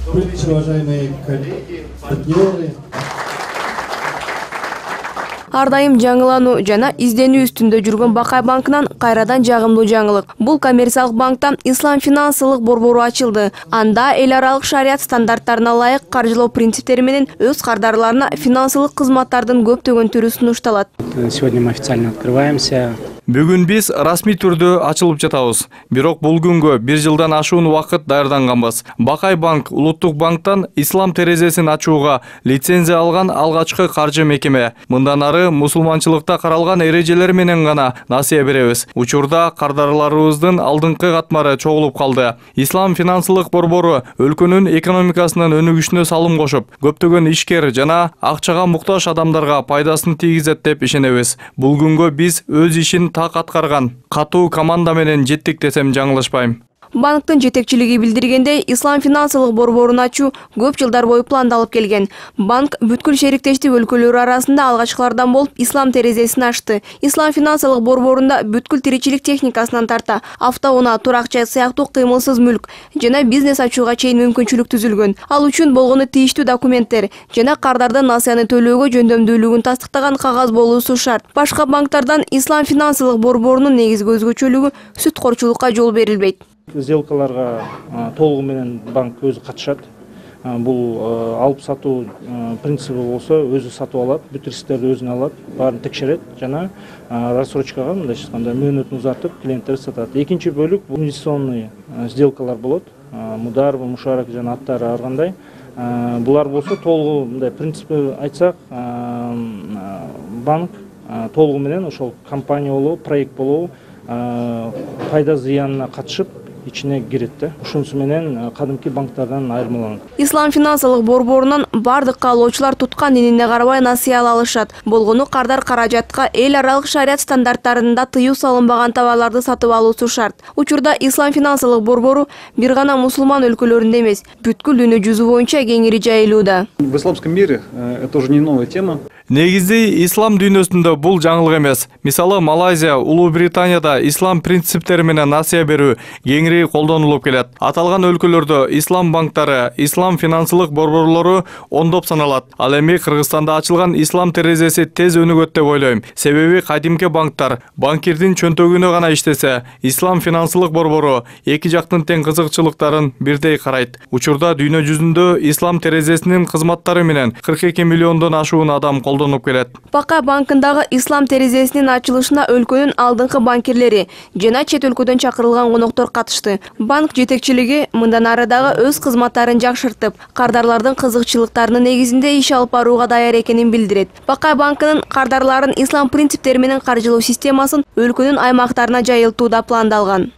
Добрый вечер, уважаемые коллеги, партнеры. Ар дайым жаңылануу жана изденүү үстүндө жүргөн Бакай банкынан кайрадан жагымдуу жаңылык. Бул коммерциялык банкта Ислам финансылык борбору ачылды. Анда эл аралык шарият стандарттарына ылайык каржылоо принциптери менен өз кардарларына финансылык кызматтардын көптөгөн түрү сунушталат. Сегодня мы официально открываемся. Бүгүн биз расмий түрдө ачылып жатабыз. Бирок бул күнгө 1 жылдан ашуун убакыт даярданганбыз. Бакай банк улуттук банктан ислам терезесин ачууга лицензия алган алгачкы каржы мекеме. Мындан ары мусулманчылыкта каралган эрежелер менен гана насыя беребиз. Учурда кардарларыбыздын алдыңкы катмары чогулуп калды. Ислам финансылык борбору өлкөнүн экономикасынын өнүгүшүнө салым кошуп, көптөгөн ишкер жана акчага муктаж адамдарга пайдасын тийгизет деп ишенебиз. Бул күнгө биз өз ишин так аткарган катуу команда менен жеттик десем жаңылышпайм. Банктын жетекчилиги билдиргендей, Ислам финансылык борборун ачуу көп жылдар бою пландалып келген. Банк бүткүл шериктештик өлкөлөрү арасында алгачкылардан болуп Ислам терезесин ачты. Ислам финансылык борборунда бүткүл тиричилик техникасынан тарта автоунаа, турак-жай сыяктуу кыймылсыз мүлк жана бизнес ачууга чейин мүмкүнчүлүк түзүлгөн. Ал үчүн болгону тийиштүү документтер жана кардардын насыяны төлөөгө жөндөмдүүлүгүн тастыктаган кагаз болуусу шарт. Башка банктардан Ислам финансылык борборунун негизги өзгөчөлүгү сүткорчулукка жол берилбейт. Сделкаларга толугу менен банк өзү катышат. Бул алып сатуу принципи болсо өзү сатып алат, бүт рисктерди өзүнө алат, баарын текшерет жана рассрочкага мындайча айтканда мөөнөтүн узартып клиенттерге сатат. Экинчи бөлүк бул инвестиционный сделкалар болот. Мудар, мушарак жана аттары ар кандай. Булар болсо толугу мындай принципи айтсак, банк толугу менен ошол компания болобу, проект болобу пайда зыянына катышып ичине кирет да. Ушунусу менен кадимки банктардан айырмаланат. Ислам финансылык борборунан бардык каалоочулар туткан динине карабай насыя ала алышат. Болгону кардар каражатка эл аралык шарият стандарттарында тыюу салынбаган товарларды сатып алуусу шарт. Учурда Ислам финансылык борбору бир гана мусулман өлкөлөрүндө эмес, бүткүл дүйнө жүзү боюнча кеңири жайылууда. В исламском мире это уже не новая тема. Негизи ислам дүйнөсүндө бул жаңылык эмес. Мисалы Малайзия, Улуу Британияда ислам принциптери менен насыя берүү кеңири колдонулуп келет. Аталган өлкөлөрдө ислам банктары, ислам финансылык борборлору ондоп саналат. Ал эми Кыргызстанда ачылган ислам терезеси тез өнүгөт деп ойлойм. Себеби кадимки банктар банкирдин чөнтөгүнө гана иштесе, ислам финансылык борбору эки жактын тең кызыкчылыктарын бирдей карайт. Учурда дүйнө жүзүндө ислам терезесинин кызматтары менен 42 миллиондон ашуун адам колдонуп келет. Бакай банкындагы ислам терезесинин ачылышына өлкөнүн алдыңкы банкирлери жана чет өлкөдөн чакырылган коноктор катышты. Банк жетекчилиги мындан ары дагы өз кызматтарын жакшыртып, кардарлардын кызыкчылыктарынын негизинде иш алып барууга даяр экенин билдирет. Бакай банкынын кардарларын ислам принциптери менен каржылоо системасын өлкөнүн аймактарына жайылтууда пландалган.